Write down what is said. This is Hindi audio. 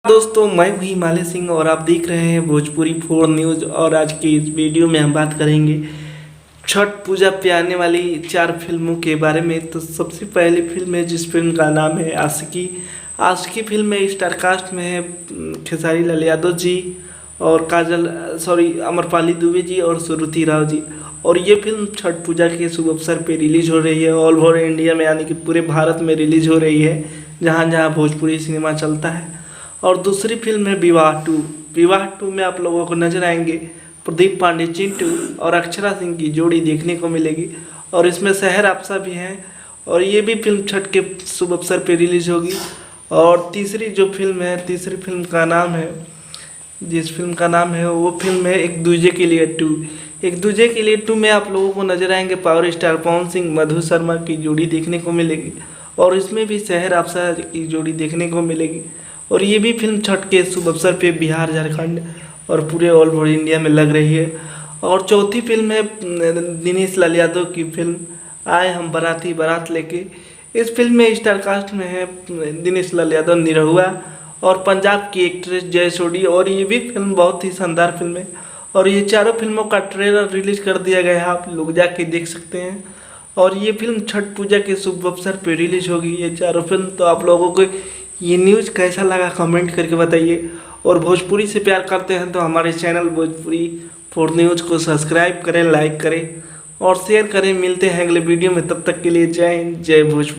दोस्तों, मैं हूं हिमालय सिंह और आप देख रहे हैं भोजपुरी 4 न्यूज़। और आज की इस वीडियो में हम बात करेंगे छठ पूजा पे आने वाली 4 फिल्मों के बारे में। तो सबसे पहली फिल्म है जिस फिल्म का नाम है आशिकी। आशिकी फिल्म में स्टार कास्ट में है खेसारी लाल यादव जी और अमरपाली दुबे जी और सुरुचि राव जी। और ये फिल्म छठ पूजा के शुभ अवसर पे रिलीज हो रही है ऑल ओवर इंडिया में, यानी कि पूरे भारत में रिलीज हो रही है जहाँ जहाँ भोजपुरी सिनेमा चलता है। और दूसरी फिल्म है विवाह 2। विवाह 2 में आप लोगों को नजर आएंगे प्रदीप पांडे चिंटू और अक्षरा सिंह की जोड़ी देखने को मिलेगी। और इसमें सहर आपसा भी हैं और ये भी फिल्म छठ के शुभ अवसर पे रिलीज होगी। और तीसरी जो फिल्म है, तीसरी फिल्म का नाम है, जिस फिल्म का नाम है वो फिल्म है एक दूजे के लिए 2। एक दूजे के लिए 2 में आप लोगों को नजर आएंगे पावर स्टार पवन सिंह मधु शर्मा की जोड़ी देखने को मिलेगी। और इसमें भी सहर आपसा की जोड़ी देखने को मिलेगी। और ये भी फिल्म छठ के शुभ अवसर पे बिहार, झारखंड और पूरे ऑल ओवर इंडिया में लग रही है। और चौथी फिल्म है दिनेश लाल यादव की फिल्म आए हम बाराती बारात लेके। इस फिल्म में स्टार कास्ट में है दिनेश लाल यादव, निरहुआ और पंजाब की एक्ट्रेस जय सोडी। और ये भी फिल्म बहुत ही शानदार फिल्म है। और ये चारों फिल्मों का ट्रेलर रिलीज कर दिया गया है, आप लोग जाके देख सकते हैं। और ये फिल्म छठ पूजा के शुभ अवसर पे रिलीज होगी ये चारों फिल्म। तो आप लोगों को ये न्यूज़ कैसा लगा कमेंट करके बताइए। और भोजपुरी से प्यार करते हैं तो हमारे चैनल भोजपुरी 4 न्यूज़ को सब्सक्राइब करें, लाइक करें और शेयर करें। मिलते हैं अगले वीडियो में, तब तक के लिए जय हिंद, जय भोजपुरी।